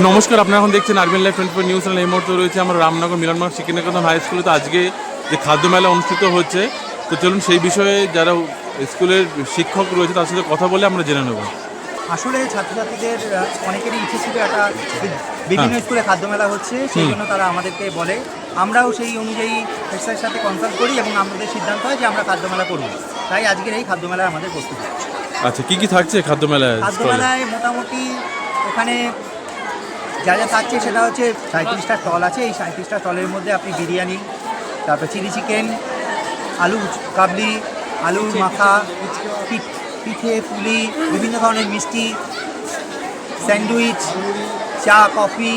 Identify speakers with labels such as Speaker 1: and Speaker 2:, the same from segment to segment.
Speaker 1: নমস্কার, আপনারা এখন দেখছেন আরবিএন লাইভ 24 নিউজ চ্যানেল। এই মুহূর্তে রয়েছে আমরা রামনগর মিলনমার্গ শিক্ষানিকেতন হাই স্কুলে। তো আজকে যে খাদ্য মেলা অনুষ্ঠিত হচ্ছে, তো চলুন সেই বিষয়ে যারা স্কুলের শিক্ষক রয়েছে তার সাথে কথা বলে আমরা জেনে নেব।
Speaker 2: আসলে ছাত্রছাত্রীদের অনেকেরই ইচ্ছে ছিল একটা বিভিন্ন স্কুলে খাদ্য মেলা হচ্ছে, সেই জন্য তারা আমাদেরকে বলে, আমরাও সেই অনুযায়ী হেডস্যারের সাথে কনসাল্ট করি এবং আমাদের সিদ্ধান্ত হয় যে আমরা খাদ্য মেলা করব। তাই আজকের এই খাদ্য মেলায় আমাদের প্রস্তুতি।
Speaker 1: আচ্ছা, কি কি থাকছে খাদ্য মেলায়?
Speaker 2: খাদ্য মেলায় মোটামুটি ওখানে যা যা থাকছে সেটা হচ্ছে 37টা স্টল আছে। এই 37টা স্টলের মধ্যে আপনি বিরিয়ানি, তারপর চিলি চিকেন, আলু কাবলি, আলুর মাখা, পিঠে, পুলি, বিভিন্ন ধরনের মিষ্টি, স্যান্ডউইচ, চা, কফি,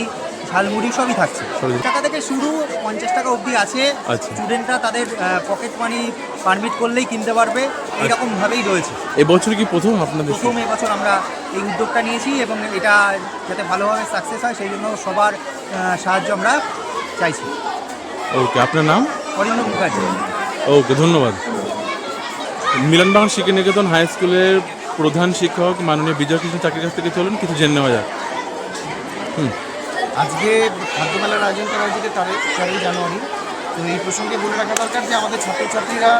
Speaker 2: ঝালমুড়ি সবই থাকছে। টাকা থেকে শুরু 50 টাকা অবধি আছে। স্টুডেন্টরা তাদের পকেট মানি পারমিট করলেই কিনতে পারবে, এইরকমভাবেই রয়েছে।
Speaker 1: এবছর কি প্রথম আপনাদের?
Speaker 2: প্রথম এবছর আমরা এই উদ্যোগটা নিয়েছি এবং এটা যাতে ভালোভাবে সাকসেস হয় সেই জন্য সবার সাহায্য আমরা চাইছি।
Speaker 1: ওকে, আপনার নাম?
Speaker 2: অরিন্দম মুখার্জি।
Speaker 1: ওকে, ধন্যবাদ। মিলনবাগ শিক্ষানিকেতন হাই স্কুলের প্রধান শিক্ষক মাননীয় বিজয় কৃষ্ণ চাকরির কাছ থেকে চলুন কিছু জেনে নেওয়া যাক।
Speaker 3: আজকে খাদ্য মেলার আয়োজন করা হয়েছে 4ই জানুয়ারি। তো এই প্রসঙ্গে বলে রাখা দরকার যে আমাদের ছাত্রছাত্রীরা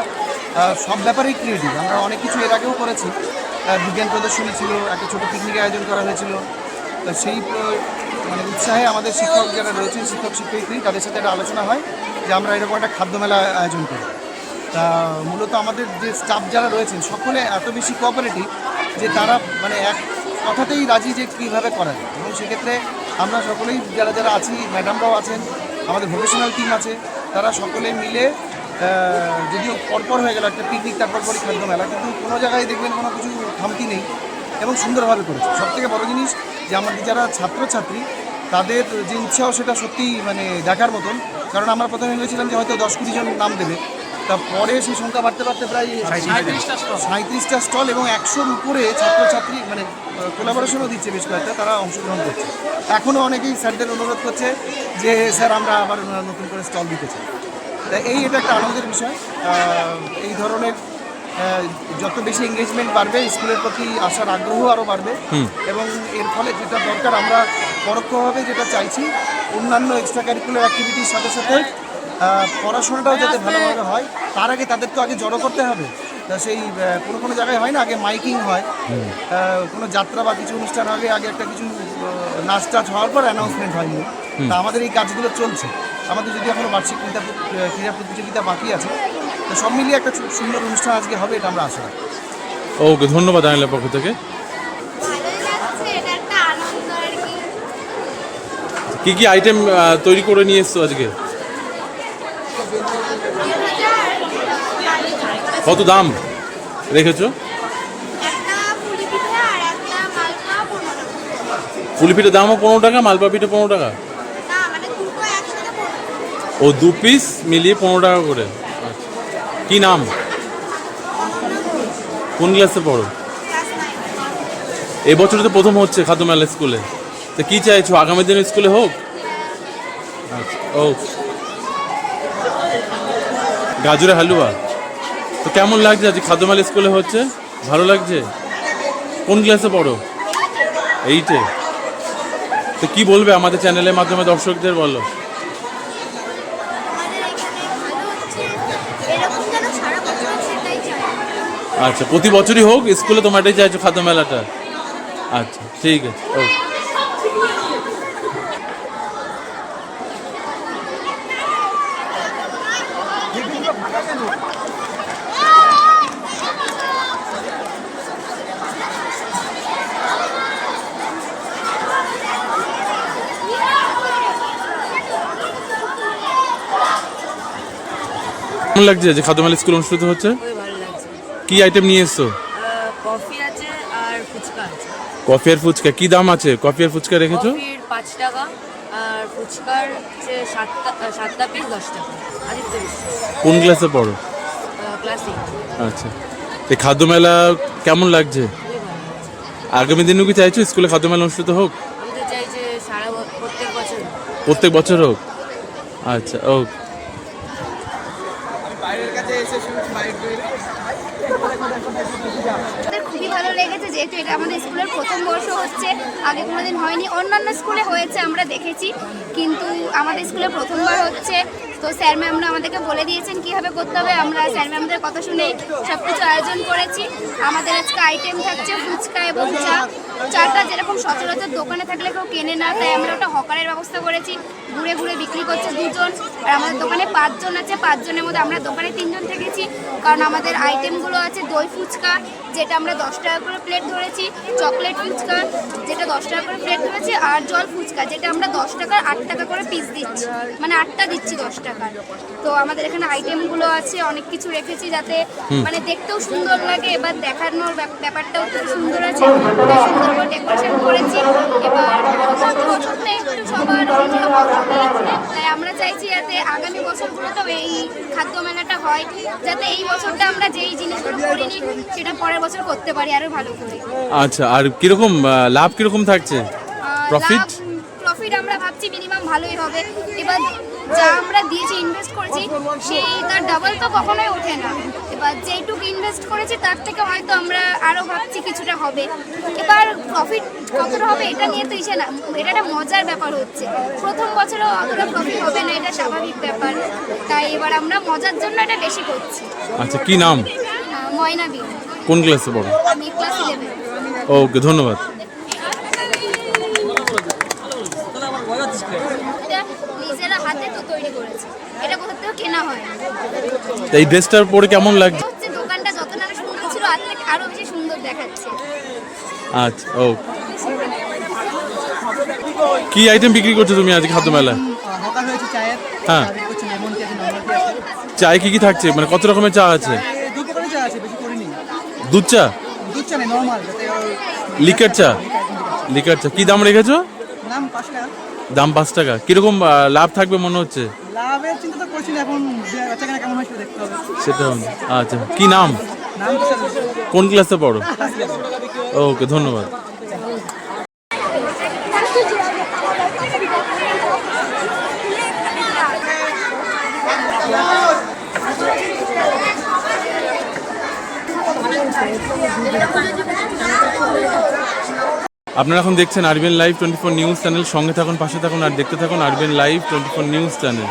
Speaker 3: সব ব্যাপারেই ক্রিয়েটিভ। আমরা অনেক কিছু এর আগেও করেছি। বিজ্ঞান প্রদর্শনী ছিল, একটা ছোটো পিকনিকের আয়োজন করা হয়েছিল। সেই উৎসাহে আমাদের শিক্ষক যারা রয়েছেন, শিক্ষক শিক্ষয়িত্রী, তাদের সাথে একটা আলোচনা হয় যে আমরা এরকম একটা খাদ্য মেলা আয়োজন করি। তা মূলত আমাদের যে স্টাফ যারা রয়েছেন সকলে এত বেশি কোঅপারেটিভ যে তারা এক কথাতেই রাজি যে কীভাবে করা যায়। এবং সেক্ষেত্রে আমরা সকলেই যারা যারা আছি, ম্যাডামরাও আছেন, আমাদের ভোকেশনাল টিম আছে, তারা সকলে মিলে যদিও পরপর হয়ে গেল একটা পিকনিক, তারপর পরই খাদ্য মেলা, কিন্তু কোনো জায়গায় দেখবেন কোনো কিছু খামতি নেই এবং সুন্দরভাবে করেছে। সবথেকে বড় জিনিস যে আমাদের যারা ছাত্রছাত্রী তাদের যে উৎসাহ সেটা সত্যিই দেখার মতন। কারণ আমরা প্রথমে ভেবেছিলাম যে হয়তো 10-20 জন নাম দেবে, তারপরে সেই সংখ্যা বাড়তে বাড়তে প্রায় 37টা স্টল এবং 100-র উপরে ছাত্রছাত্রী কোলাবোরেশনও দিচ্ছে বেশ কয়েকটা, তারা অংশগ্রহণ করছে। এখনও অনেকেই স্যারদের অনুরোধ করছে যে স্যার আমরা আবার নতুন করে স্টল দিতে চাই। তাই এটা একটা আনন্দের বিষয়। এই ধরনের যত বেশি এঙ্গেজমেন্ট বাড়বে, স্কুলের প্রতি আসার আগ্রহ আরও বাড়বে এবং এর ফলে যেটা দরকার, আমরা পরোক্ষভাবে যেটা চাইছি, অন্যান্য এক্সট্রা কারিকুলার অ্যাক্টিভিটির সাথে সাথে পড়াশোনাটাও যাতে ভালোভাবে হয়, তার আগে তাদের তো আগে জড়ো করতে হবে। তা সেই কোনো জায়গায় হয় না, আগে মাইকিং হয়, কোনো যাত্রা বা কিছু অনুষ্ঠান আগে একটা কিছু নাচ টাচ হওয়ার পর অ্যানাউন্সমেন্ট হয়নি। তা আমাদের এই কাজগুলো চলছে। আমাদের যদি এখনও বার্ষিক ক্রীড়া প্রতিযোগিতা বাকি আছে, তো সব মিলিয়ে একটা সুন্দর অনুষ্ঠান আজকে হবে, এটা আমরা আশা রাখি।
Speaker 1: ওকে, ধন্যবাদ আইনের পক্ষ থেকে। কি কি আইটেম তৈরি করে নিয়ে এসছো আজকে? কত দাম রেখেছো? পুলি পিঠের দামও 15 টাকা, মালপা পিঠে 15 টাকা। ও 2 পিস মিলিয়ে 15 টাকা করে। কি নাম? কোন ক্লাসে পড়ো? এবছর তো প্রথম হচ্ছে খাদ্য মেলা স্কুলে, তো কি চাইছো আগামী দিনে স্কুলে হোক? আচ্ছা, ও গাজরের হালুয়া। তো কেমন লাগছে আজকে খাদ্য মেলা স্কুলে হচ্ছে? ভালো লাগছে? কোন ক্লাসে পড়ো? 8-এ। তো কি বলবে আমাদের চ্যানেলের মাধ্যমে দর্শকদের? বলো। আচ্ছা, প্রতি বছরই হোক স্কুলে, তোমার এটাই চাইছো খাদ্য মেলাটা? আচ্ছা, ঠিক আছে। ও কেমন লাগছে যে খাদ্য মেলা স্কুল অনুষ্ঠিত হচ্ছে? কি আইটেম নিয়ে এসছো?
Speaker 4: কফি আছে আর ফুচকা আছে।
Speaker 1: কফি আর ফুচকা কি দাম আছে? কফি আর ফুচকা রেখেছো?
Speaker 4: কফির 5 টাকা আর ফুচকার 7টা পিস 10 টাকা।
Speaker 1: কোন ক্লাসে পড়ো?
Speaker 4: ক্লাস 8।
Speaker 1: আচ্ছা, এই খাদ্য মেলা কেমন লাগছে? আগামী দিনেও কি চাইছো স্কুলে খাদ্য মেলা অনুষ্ঠিত হোক?
Speaker 4: আমি তো চাই যে
Speaker 1: প্রত্যেক বছর হোক। আচ্ছা, ও
Speaker 5: খুবই ভালো লেগেছে, যেহেতু এটা আমাদের স্কুলের প্রথম বর্ষ হচ্ছে, আগে কোনোদিন হয়নি। অন্যান্য স্কুলে হয়েছে আমরা দেখেছি, কিন্তু আমাদের স্কুলে প্রথমবার হচ্ছে। তো স্যার ম্যামরা আমাদেরকে বলে দিয়েছেন কীভাবে করতে হবে, আমরা স্যার ম্যামদের কথা শুনেই সব কিছু আয়োজন করেছি। আমাদের আজকে আইটেম থাকছে ফুচকা এবং চা। চাটা যেরকম সচরাচর দোকানে থাকলে কেউ কেনে না, তাই আমরা ওটা হকারের ব্যবস্থা করেছি। ঘুরে ঘুরে বিক্রি করছে 2 জন, আর আমাদের দোকানে 5 জন আছে। 5 জনের মধ্যে আমরা দোকানে 3 জন থেকেছি, কারণ আমাদের আইটেমগুলো আছে দই ফুচকা, যেটা আমরা 10 টাকা করে প্লেট ধরেছি, চকলেট ফুচকা যেটা 10 টাকা করে প্লেট ধরেছি, আর জল ফুচকা যেটা আমরা 10 টাকার 8 টাকা করে পিস দিচ্ছি, মানে 8টা দিচ্ছি 10 টাকার। তো আমাদের এখানে আইটেমগুলো আছে, অনেক কিছু রেখেছি যাতে মানে দেখতেও সুন্দর লাগে, এবার দেখানোর ব্যাপারটাও খুব সুন্দর আছে, তাই সুন্দর করে ডেকোরেশন করেছি। এবার প্রতি বছরটা একটু সবার অন্যরকম পছন্দ, তাই আমরা চাইছি যাতে আগামী বছরগুলোতেও এই খাদ্য মেলাটা হয়, যাতে এই বছরটা আমরা যেই জিনিসগুলো করিনি সেটা পরের বছর করতে পারি আরো ভালো করে।
Speaker 1: আচ্ছা, আর কিরকম লাভ কিরকম থাকছে? প্রফিট
Speaker 5: প্রফিট আমরা ভাবছি মিনিমাম ভালোই হবে। এবার যা আমরা দিয়েছি, ইনভেস্ট করেছি, সেই তার ডাবল তো কখনোই ওঠে না। এবার যেইটুকু ইনভেস্ট করেছি তার থেকে হয়তো আমরা আরও ভাবছি কিছুটা হবে। এবার প্রফিট কতটা হবে এটা নিয়ে তো ইসে না, এটা একটা মজার ব্যাপার হচ্ছে। প্রথম বছরেও অতটা প্রফিট হবে না, এটা স্বাভাবিক ব্যাপার। তাই এবার আমরা মজার জন্য এটা বেশি করছি।
Speaker 1: আচ্ছা, কি নাম?
Speaker 5: ময়না বিন।
Speaker 1: কোন ক্লাসে পড়ো?
Speaker 5: আমি ক্লাস 11।
Speaker 1: ওকে, ধন্যবাদ।
Speaker 5: এটা নিজেরা হাতে তো তৈরি করেছে, এটা কোথা থেকে কেনা হয়।
Speaker 1: এই ড্রেসটার পরে কেমন লাগছে?
Speaker 5: হচ্ছে দোকানটা যত না সুন্দর ছিল আর থেকে আরো বেশি সুন্দর দেখাচ্ছে।
Speaker 1: আচ্ছা, ও কি আইটেম বিক্রি করছো তুমি আজকে খাদ্য মেলায়?
Speaker 2: হকার হয়েছে চায়ের,
Speaker 1: হ্যাঁ,
Speaker 2: তারপরে হচ্ছে লেমন টি আছে, নর্মাল টি আছে।
Speaker 1: চায় কি কি থাকছে, মানে কত রকমের চা আছে?
Speaker 2: 2 প্রকারের চা আছে, বেশি করিনি।
Speaker 1: দুধ চা,
Speaker 2: দুধ চা নেই, নর্মাল, যাতে
Speaker 1: লিকার চা। লিকার চা কি দাম রেখেছো?
Speaker 2: নাম 5 টাকা।
Speaker 1: দাম 5 টাকা। কিরকম লাভ থাকবে মনে হচ্ছে?
Speaker 2: লাভের চিন্তা তো করছি না, এখন বেচা কেনা কেমন হয় সেটা দেখতে হবে।
Speaker 1: সেটা আচ্ছা, কি নাম?
Speaker 2: নাম তো স্যার
Speaker 1: কোন ক্লাসে পড়ো? ওকে, ধন্যবাদ। আপনারা এখন দেখছেন আরবিএন লাইভ 24 নিউজ চ্যানেল। সঙ্গে থাকুন, পাশে থাকুন, আর দেখতে থাকুন আরবিএন লাইভ 24 নিউজ চ্যানেল।